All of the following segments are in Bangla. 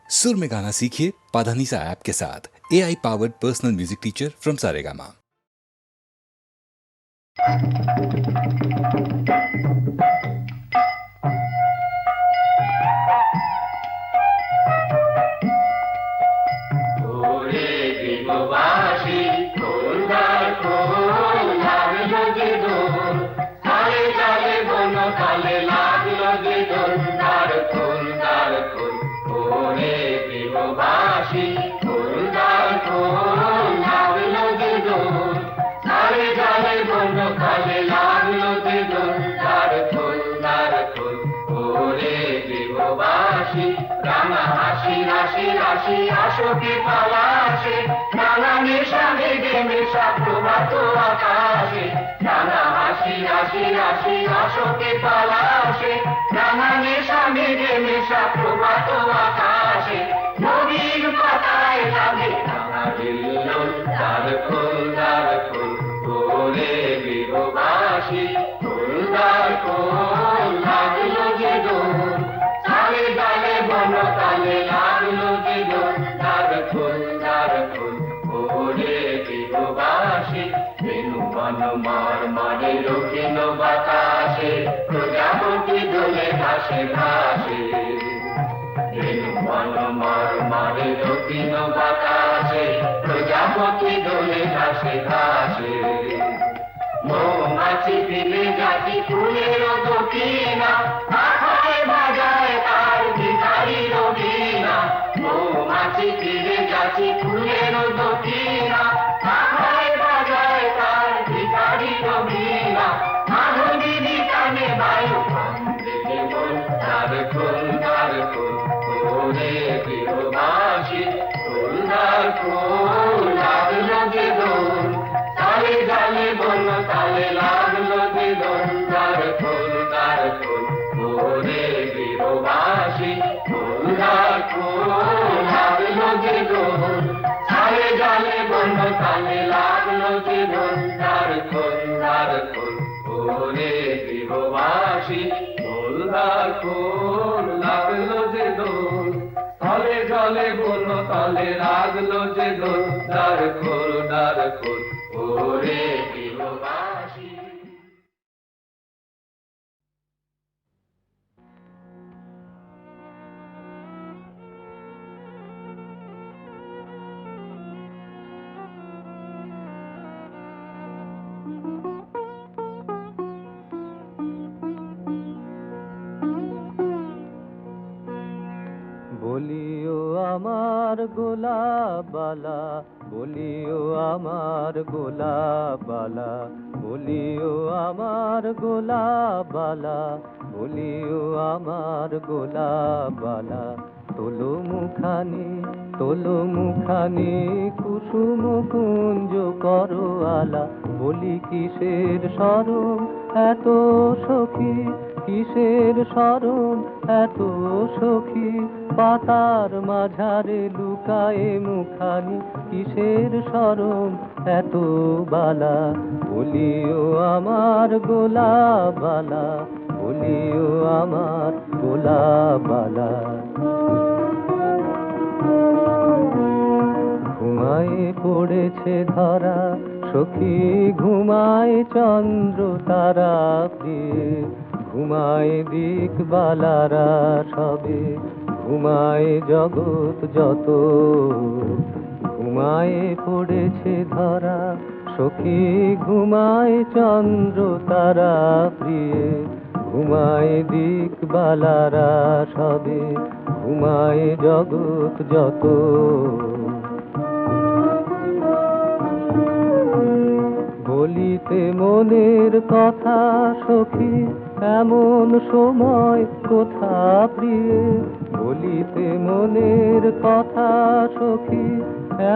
सुर में गाना सीखिए पाधानीसा ऐप के साथ। AI powered personal music teacher from Saregama. আশোকে পালাশে নানা নেশা মেঘে মেশা প্রভাত আকাশে নানা হাসি হাসি হাসি আশোকে পালাশে নানা নেশা মেঘে মেশা প্রভাত আকাশে নবীন পাতায় লাগে নানা দিল্লুল দ্বার খোল ওরে বিহবাসী দ্বার খোল লাগলো যে দোল তালে তালে বন তালে লাগলো যে দোল দ্বার খোল ওরে বিহবাসী বেনু বন মার মারে রোখিন বাতাসে প্রজাপতি দোলে ঘাসে ঘাসে বেনু বন মার মারে রোখিন বাতাসে প্রজাপতি দোলে ঘাসে ঘাসে মৌমাছি দিলে জাতি ফুলের দক্ষিণা মাথায় বাজায় তার ভিখারি রবিনা মৌমাছি দিলে জাতি ফুলের দক্ষিণা মাথায় বাজায় তার ভিখারি রবিনা মাধবী বিতানে বায়ু দেখে বল দ্বার খোল ওরে প্রিয়বাসী দ্বার খোল লাগলো যে দোল তালে তালে বন তালে লাগলো যে দোল দ্বার খোল ওরে প্রিয়বাসী দ্বার খোল লাগলো যে দোল তালে তালে বন তালে লাগলো যে দোল দ্বার খোল ওরে প্রিয়বাসী দ্বার খোল লাগলো যে দোল তালে তালে বন তালে লাগলো যে দোল দ্বার খোল ওরে প্রিয়বাসী। বলিও আমার গোলাপবালা বলিও আমার গোলাপবালা বলিও আমার গোলাপবালা বলিও আমার গোলাপবালা তোলো মুখানি কুসুম কুঞ্জ করো আলা বলি কিসের শরম এত সখী কিসের শরম এত সখী পাতার মাঝারে লুকায়ে মুখানি কিসের শরম এত বালা বলিও আমার গোলাপবালা বলিও আমার গোলাপবালা ঘুমায়ে পড়েছে ধরা সখী ঘুমায় চন্দ্র তারা প্রিয়ে ঘুমায় দিকবালারা সবে ঘুমায় জগৎ যত ঘুমায়ে পড়েছে ধরা সখী ঘুমায় চন্দ্র তারা প্রিয়ে ঘুমায় দিকবালারা সবে ঘুমায় জগৎ যত বলিতে মনের কথা সখী এমন সময় কোথা প্রিয়ে বলিতে মনের কথা সখী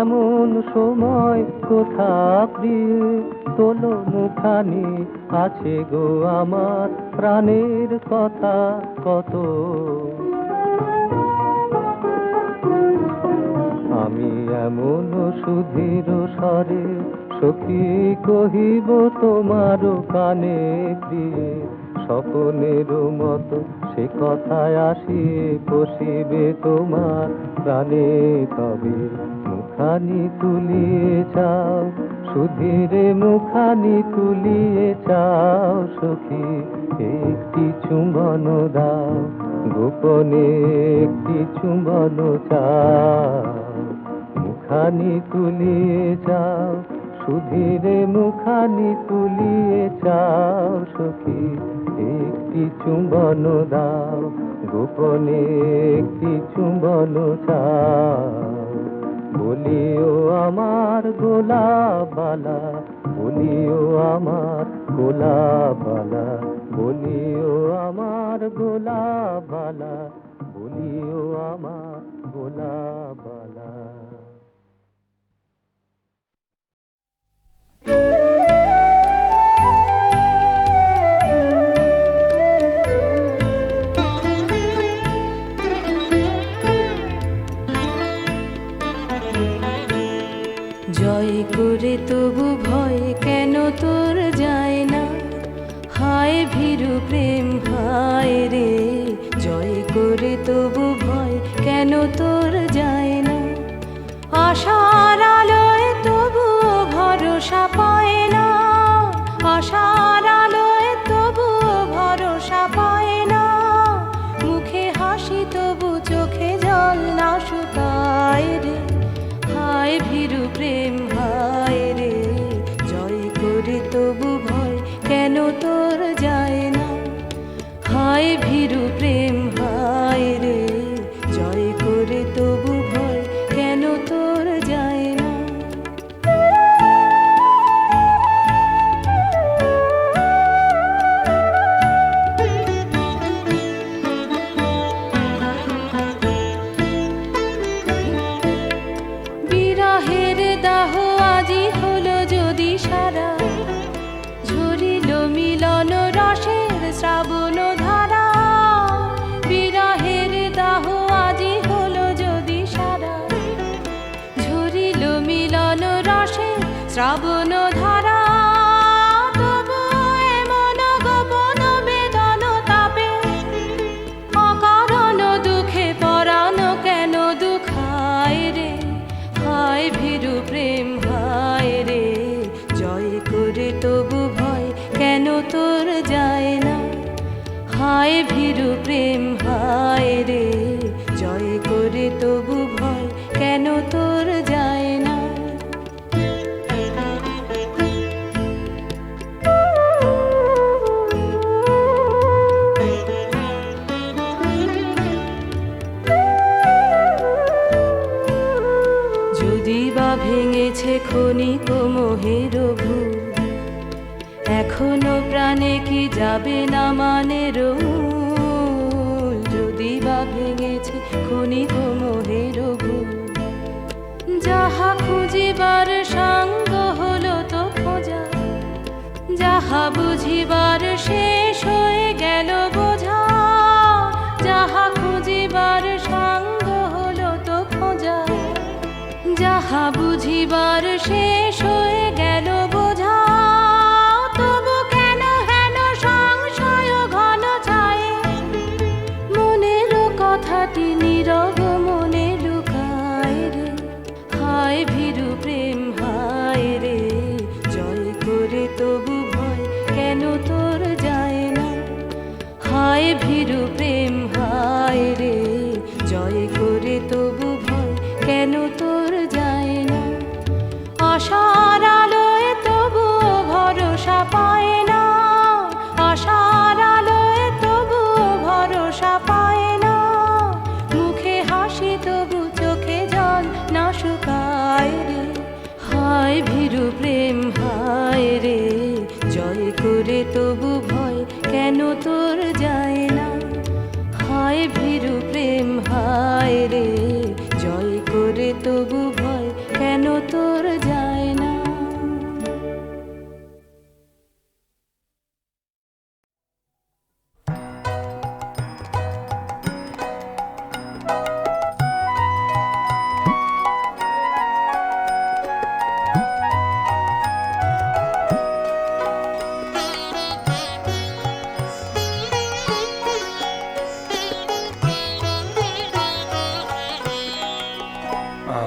এমন সময় কোথা প্রিয়ে তোলো মুখানি আছে গো আমার প্রাণের কথা কত আমি এমন সুধীর স্বরে সখী কহিব তোমার কানে প্রিয়ে স্বপনের মতো সে কথায় আসি বসিবে তোমার প্রাণে, তবে মুখানি তুলিয়ে চাও, সুধীরে মুখানি তুলিয়ে চাও সখী, একটি চুম্বন দাও, গোপনে একটি চুম্বন চাও, মুখানি তুলিয়ে চাও, সুধীরে মুখানি তুলিয়ে চাও সখী, একটি চুম্বন দাও, গোপনে একটি চুম্বন চাও। বলিও আমার গোলাপবালা, বলিও আমার গোলাপবালা, বলিও আমার গোলাপবালা, বলিও আমার গোলাপবালা। জয় করে তবু ভয় কেন তোর যায় না, হায় ভীরু প্রেম হায় রে, জয় করে তবু ভয় কেন তোর যায় না, আশার আলোয় তবু ভরসা পায় না, আশার আলোয় তবু ভরসা পায় না, মুখে হাসি তবু চোখে জল না শুকায় রে, হায় ভীরু প্রেম হায় রে, জয় করে তবু ভয় কেন তোর যায় না, হায় ভীরু প্রেম হায় রে, জয় করে তবু ভয় কেন তোর যায় না। বিরহের দাহ আজি হলো যদি সারা, ঝরিল মিলন রসের শ্রাবণ ধারা, বিরহের দাহ আজি হলো যদি সারা, ঝরিল মিলন রসের শ্রাবণ ধারা, তবু এমন গোপন বেদন তাপে, অকারণ দুঃখে পরাণ কেন দুঃখায় রে, হায় ভীরু প্রেম হায় রে, জয় করে তবু ভয় কেন তোর যায় না, হায় ভীরু প্রেম হায় রে, জয় করে তবু ভয় কেন তোর যায় না। যদি বা ভেঙেছে ক্ষণিক মোহের ভুল, এখনো প্রাণে কি যাবে না মানের মূল, যদি বা ভেঙেছে ক্ষণিক মোহের ভুল, যাহা খুঁজিবার সাঙ্গ হলো তো খোঁজা, যাহা বুঝিবার শেষ হয়ে গেল বোঝা, যাহা খুঁজিবার সাঙ্গ হলো তো খোঁজা, যাহা বুঝিবার শেষ হয়ে গেল বোঝা, তবু কেন হেন সংশয় ঘন ছায়ে, মনের কথাটি নীরব মনে লুকায় রে, হায় ভীরু প্রেম হায় রে, জয় করে তবু ভয় কেন তোর যায় না, হায় ভীরু প্রেম হায় রে, জয় করে তবু ভয় কেন তোর যায় না, আশার আলোয় তবু ভরসা পায় না, আশার আলোয় তবু ভরসা পায় না, মুখে হাসি তবু চোখে জল না শুকায় রে, হায় ভীরু প্রেম হায় রে, জয় করে তবু ভয় কেন তোর যায় না, হায় ভীরু প্রেম হায় রে, জয় করে তবু ভয় কেন তোর যায় না।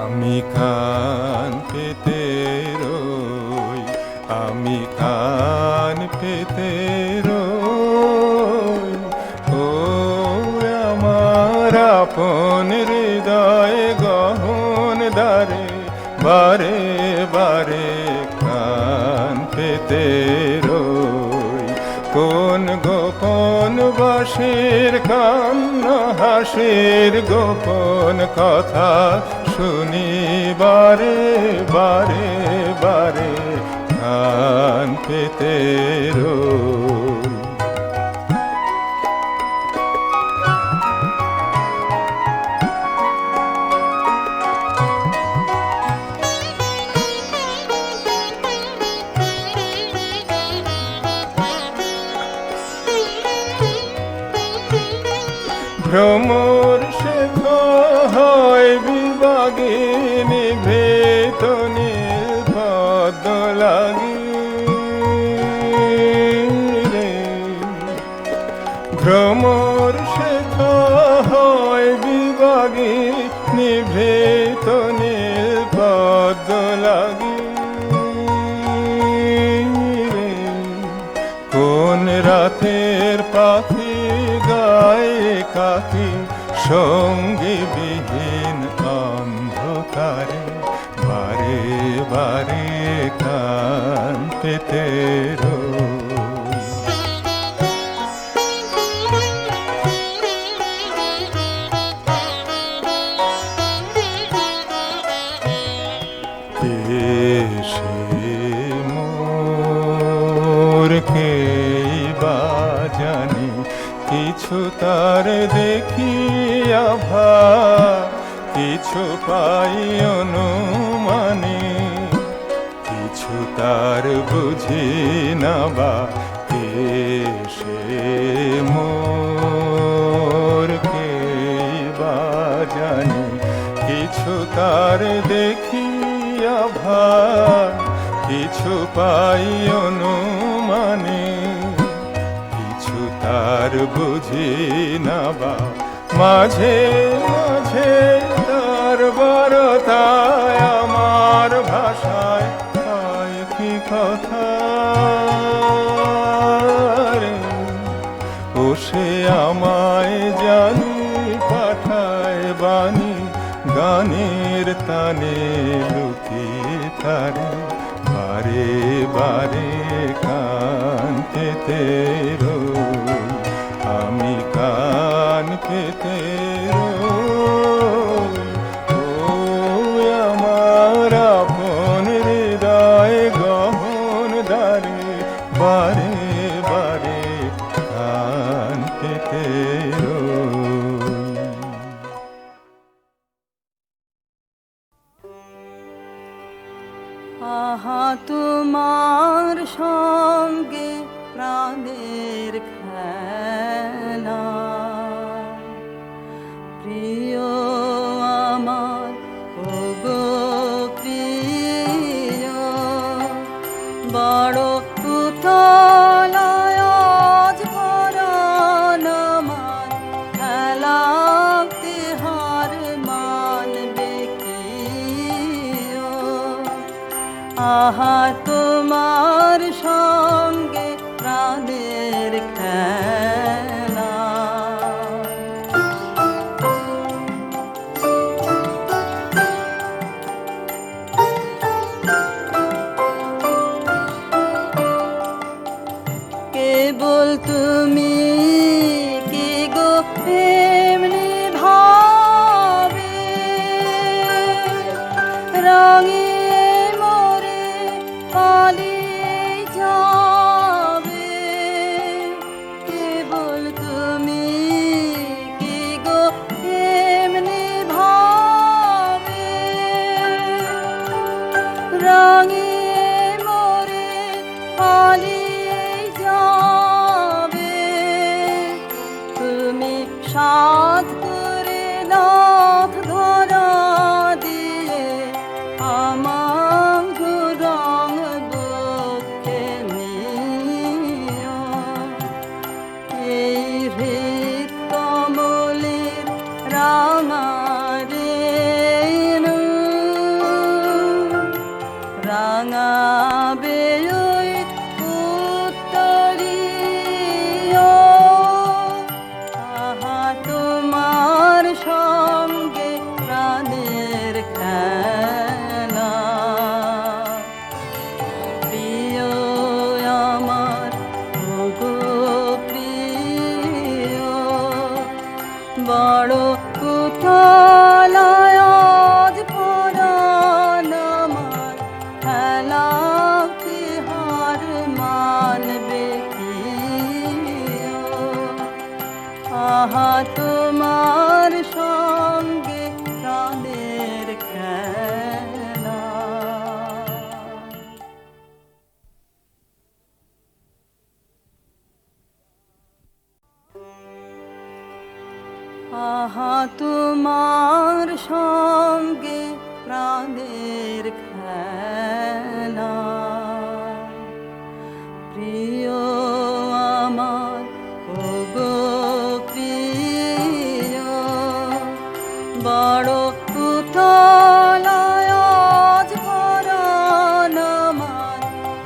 আমি কান পেতে রই, আমি কান পেতে রই, ও আমার আপন হৃদয় গহন দ্বারে, বারে বারে কান পেতে রই। কোন গোপন বাঁশির কান্না হাসির গোপন কথা শুনি বারে বারে বারে কান পেতে রই। ভ্রমর শেখা হয় বিভাগিনী ভেতনীল পদ্ম লাগি রে। ভ্রমর শেখা হয় বিভাগিনী ভেতনীল পদ্ম লাগি রে। কোন রাতের পাখি গায়ে কাকি সঙ্গী বিহীন অন্ধকারে, বারে বারে কান পেতে রই। এসে মোরকে বা জানি কিছু তার দেখিয়া ভাব, কিছু পাই অনুমানে, কিছু তার বুঝি না বা সে মোরকে বা জানি কিছু তার দেখিয়া ভাব, কিছু পাই অনুমানে, কিছু তার বুঝি না বা মাঝে মাঝে তার বারতায় আমার ভাষায় হয় কি কথা রে। ও সে আমায় জানি পাঠায় বাণী গানের তানে লুকিয়ে তারে, বারে বারে কান পেতে রই, আমি কান পেতে রই, ও আমার আপন হৃদয় গহন দ্বারে, বারে বারে কান পেতে রই। আহা তোমার সঙ্গে প্রাণের খেলা, প্রিয় আমার ওগো প্রিয়, বড় উতলায় আজ পরাণ আমার, খেলাতে হার মানবে কি? আহা তোমার সঙ্গে প্রাণের খেলা। কেবল তুমি কি গো এমনি ভাবে রঙে মোরে পালিয়ে যাবে, কেবল আহা তোমার সঙ্গে প্রাণের খেলা, প্রিয় আমার ওগো প্রিয়, বড় উতলায় আজ পরাণ আমার,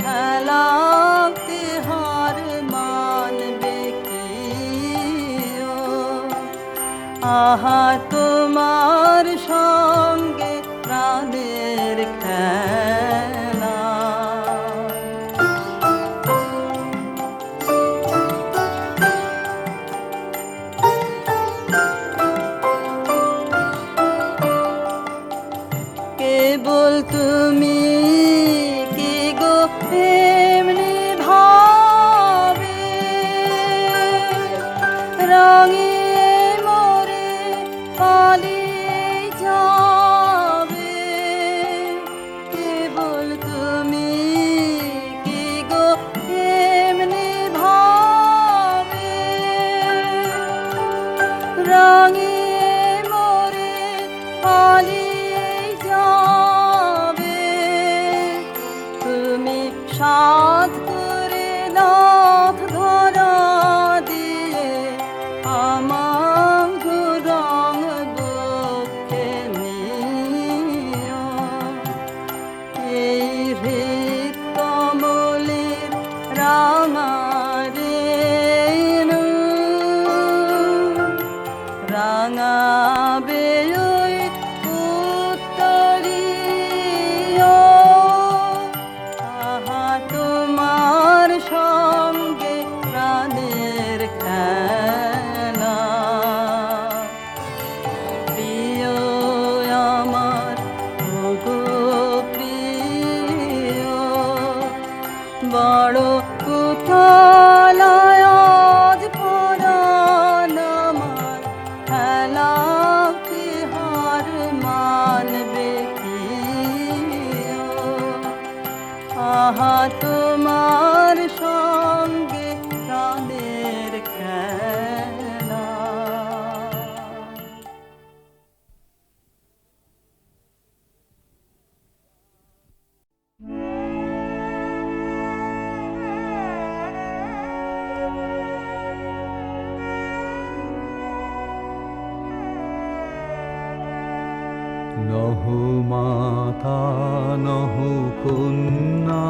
খেলাতে হার মানবে কি? আহা তোমার সঙ্গে প্রাণের খেলা। কেবল তুমি কি গো এমনি ভাবে রাঙিয়ে মোরে পালিয়ে যাবে? কেবল তুমি কি গো এমনি ভাবে রাঙিয়ে মোরে পালিয়ে যাবে? তুমি সাধ করে নাথ ধরা দিয়ে আমার রং বক্ষে নিও। এই হৃদ কমলের রাঙা রেণু রাঙাবে ওই উত্তরীয়। আহা তোমার সঙ্গে প্রাণের খেলা, প্রিয় আমার ওগো প্রিয়, বড় উতলায় আজ পরাণ আমার, খেলাতে হার মানবে কি? আহা তোমার সঙ্গে প্রাণের খেলা। নহু মাতা নহু কন্যা,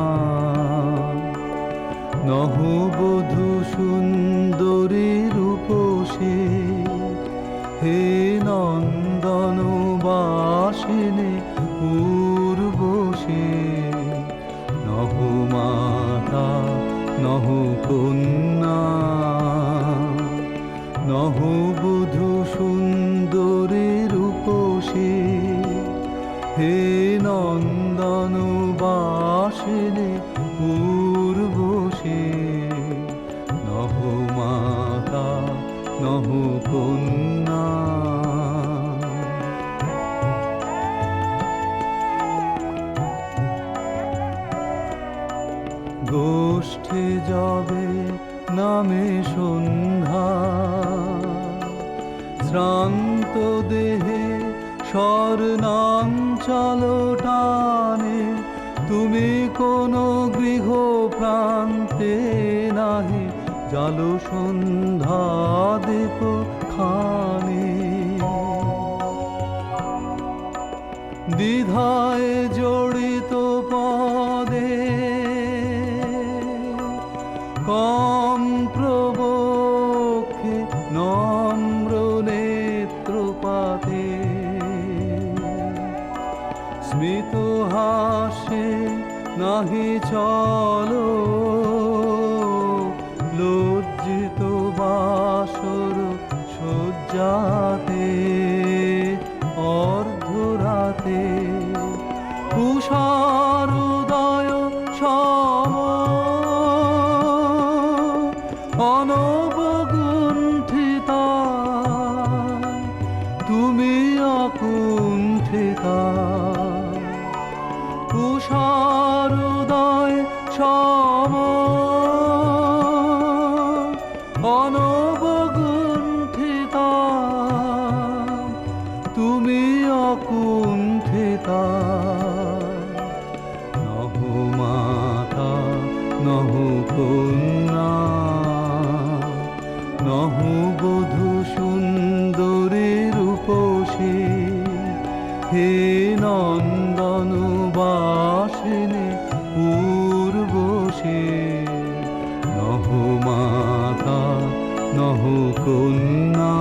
নহু বধূ সুন্দরী রূপসী, হে নন্দন বাসিনী উর্বশী। নহু মাতা নহু কন্যা, নহু বধূ সুন্দরী রূপসী, হে নন্দন বাসিনী উর্বশী। নহু মাতা নহু কন্যা। গোষ্ঠী যাবে নামে সন্ধ্যা, শ্রান্ত দেহে স্বর্ণাঞ্চল টানে, তুমি কোনো গৃহ প্রান্তে নাহি, জালো সন্ধ্যা দীপ খানে। দ্বিধায় জড়িত পদে কম প্রবক্ষে নম্র নেত্রপাতে, স্মিত হাসে নাহি চলো, লজ্জিত বাসর শয্যাতে অর্ধরাতে। তুষারোদয় সম অনবগুণ্ঠিতা, তুমি অকুণ্ঠিতা। তুষারোদয় সম অনবগুণ্ঠিতা, নহু মাতা নহু কন্যা নহু বধূ সুন্দরী রূপসী হে নন্দন বাসিনী পূর্বশী নহু মাতা নহু কন্যা।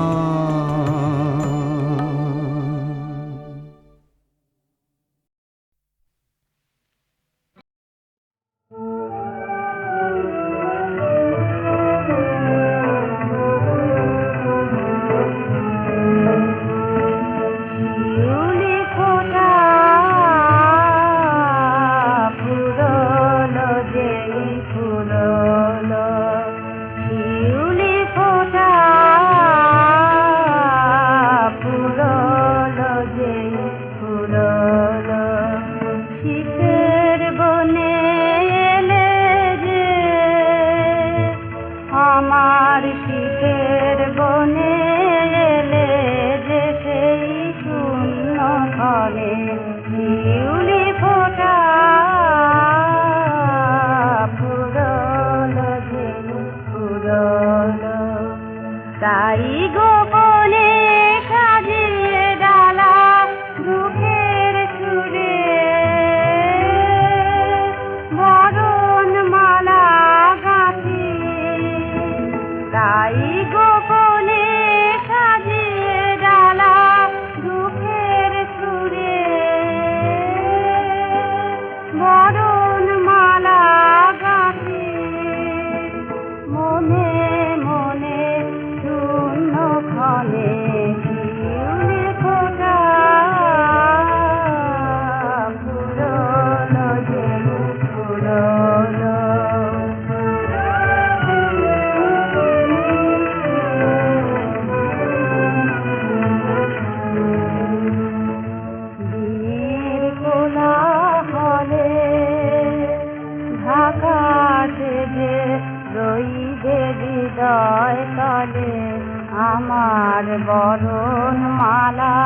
আমার বরণ মালা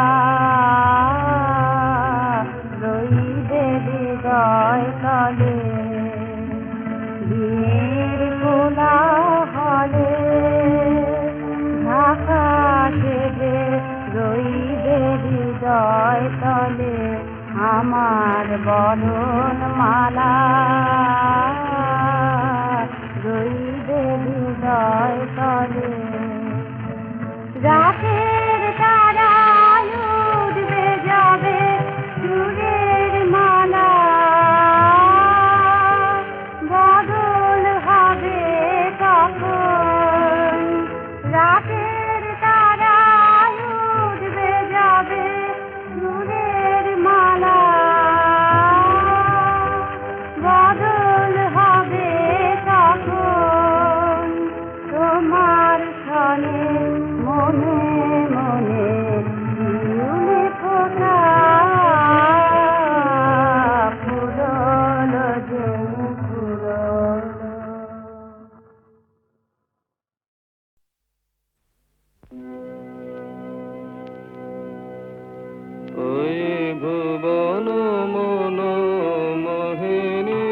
রইবে হৃদয় তলে বিয়ের কোলা হলে ঢাকা সেজে রইবে হৃদয় তলে আমার বরণ মালা রইবে হৃদয় তলে রাতের তারায় উঠবে যাবে সুরের মালা বদল হবে তখন রাতের তারায় উঠবে যাবে সুরের মালা বদল হবে তখন তোমার সনে মনে মনে শিউলি ফোটা ফুরল যে ফুরল। ওই ভুবন মন মোহিনী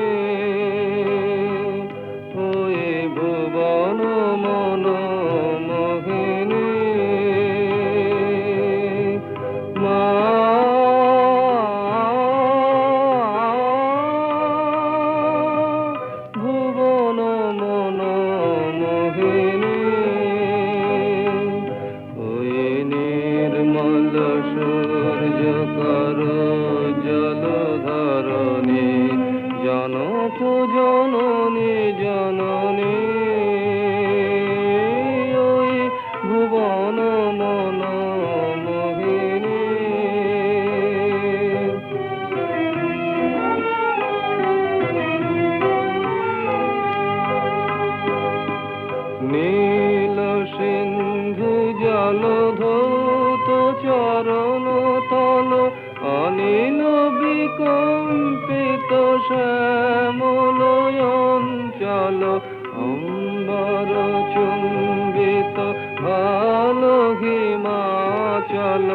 ওই ভুবন মন মোহিনী মা ভুবন মন মোহিনী ওই নির্মল সূর্য কর জলধরণী জনক জননী জননী ওই ভুবন মন মোহিনী নীল সিন্ধু জলধৌত চরণ তল অনিল বিকম্পিত শ্যামল অঞ্চল অম্বর চুম্বিত ভালো হিমাচল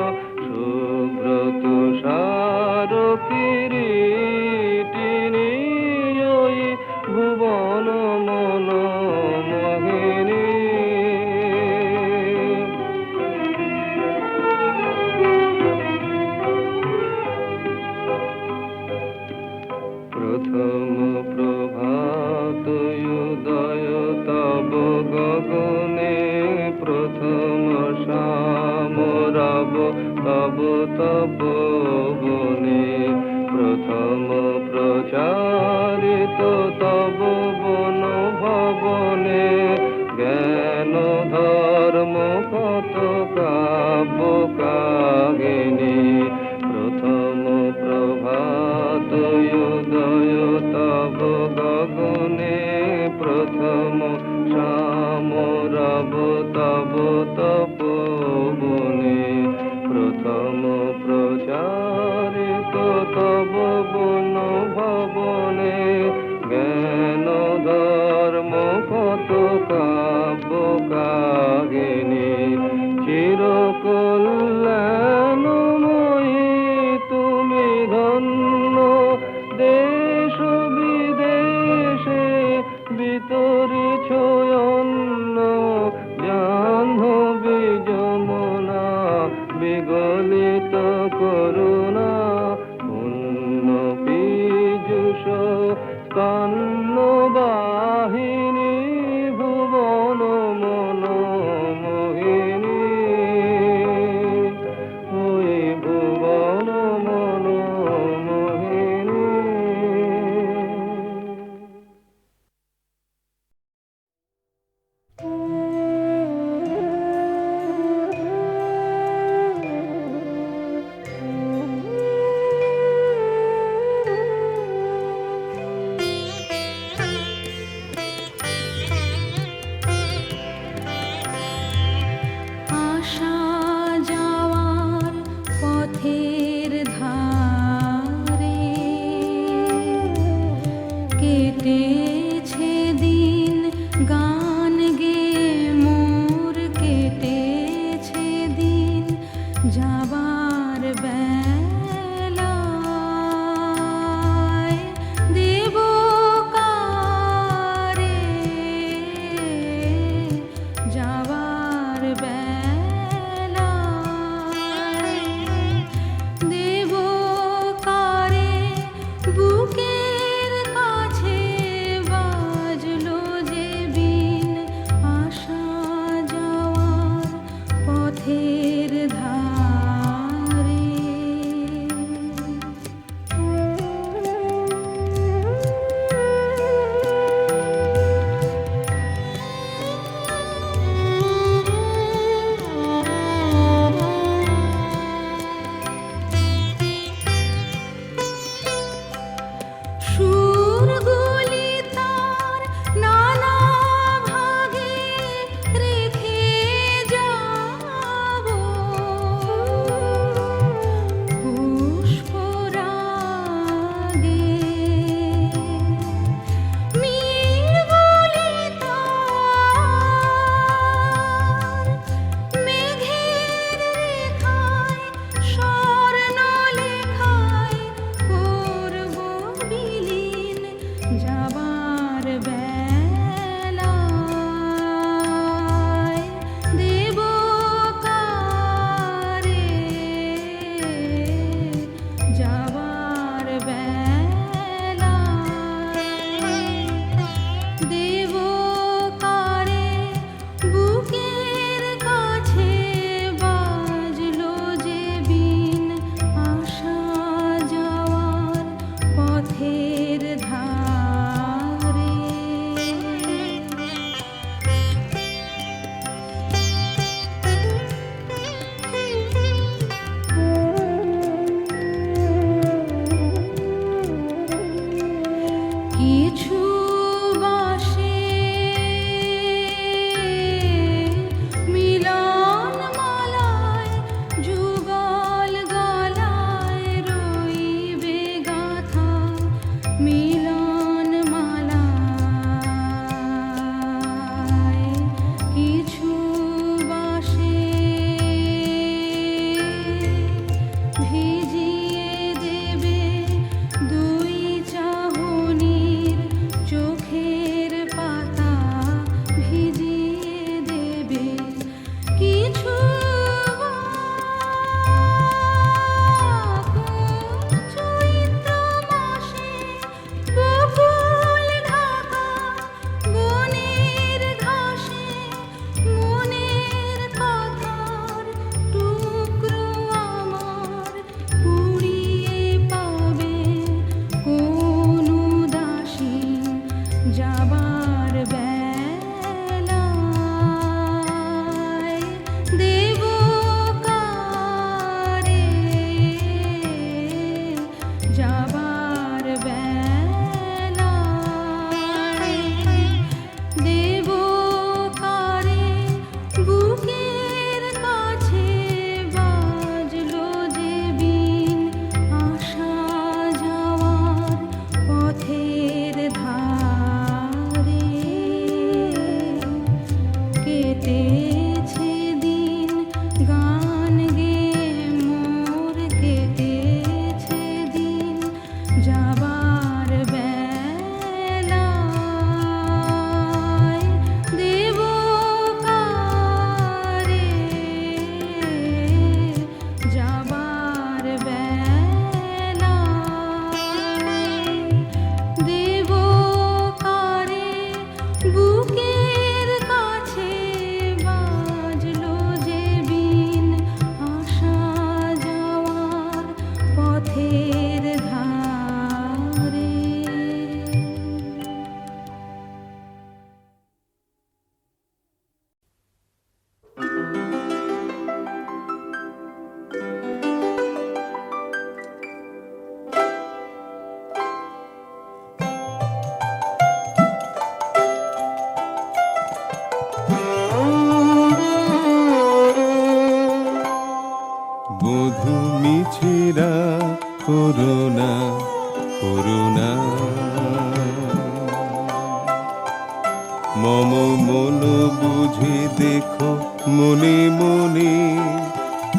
শুভ্র তুষার কিরীটিনী ওই ভুবন মন মোহিনী। প্রথম প্রভাত উদয় তব গগনে, প্রথম শ্যাম রব তব তপবনে, প্রথম প্রচারিত তব বন ভবনে, জ্ঞান ধর্ম কত কাব্য কাহিনী। প্রথম প্রভাত উদয় তব গগনে, প্রথম শ্যাম রব তব তপবনে, প্রথম প্রচারিত তব বন ভবনে, জ্ঞান ধর্ম কত কাব্য কাহিনী। চিরকল্যাণময়ী তুমি ধন্য, দেশ বিদেশে বিতরিছ অন্ন, জাহ্নবী যমুনা বিগলিত করুণা, পুণ্য পীযুষ স্তন্য বাহিনী, ভুবন মন মোহিনী, ওই ভুবন মন মোহিনী। আসা যাওয়ার পথের ধারে কেটেছে দিন গান গেয়ে মোর, কেটেছে দিন যাবার বেলায়, দেব কারে যাবার বেলায়, দেব কারে বুকের কাছে বাজলো যে বিন, আসা যাওয়ার পথের ধারে। সুরগুলি তার নানা ভাগে রেখে যাব, পুষ্পরাগে মিলগুলি তার মেঘের রেখায় স্বর্ণ লেখায় করব বিলীন, যাবার বেলায় দেব কারে যাবার বেলায়, দেব কারে বুকের কাছে বাজলো যে বিন, আসা যাওয়ার পথের ধারে। পথের ধারে। বধূ মিছেরা করুণা করুণা মম মন বুঝে দেখো মনে মনে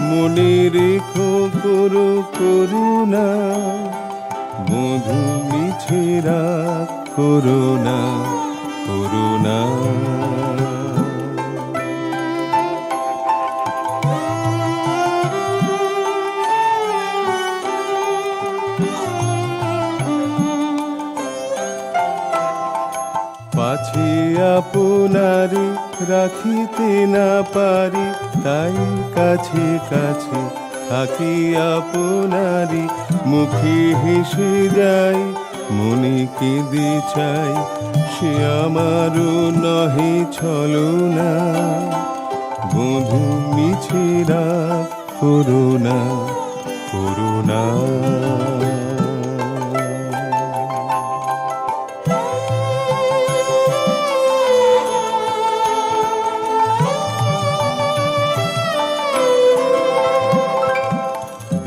মনে রেখো করো করুণা বধূ মিছেরা করুণা করুণা পাছে আপনারে রাখিতে না পারি তাই কাছে কাছে থাকি আপনারি মুখে হেসে যাই মনে কেঁদে চাই সে আমারও নহে ছলনা বধূ মিছেরা করুণা করুণা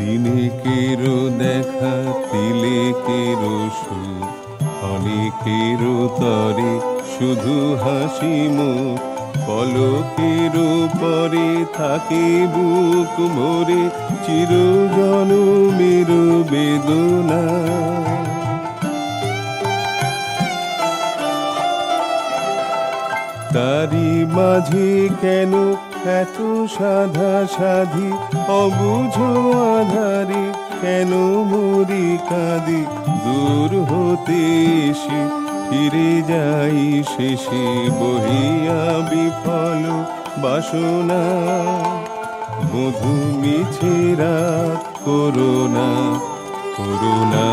দিনেকেরও দেখা তিলেকেরও সুর অনেকেরও তরে শুধু হাসি মুখ পলকেরও পরে থাকে বুক ভরে চিরজনমের বেদনা তারি মাঝে কেন এত সাধা সাধি অবুঝ আধারে কেন মরি কাঁদি দূর হতে এসে ফিরে যাই শেষে বহিয়া বিফল বাসনা বধূ মিছেরা করুণা করুণা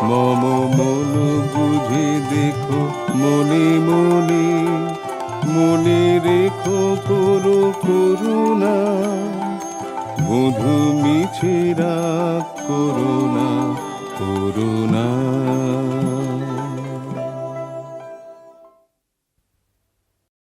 মম মন বুঝে দেখো মনে মনে মনে রেখো করো করুণা বধূ মিছেরা করুণা করুণা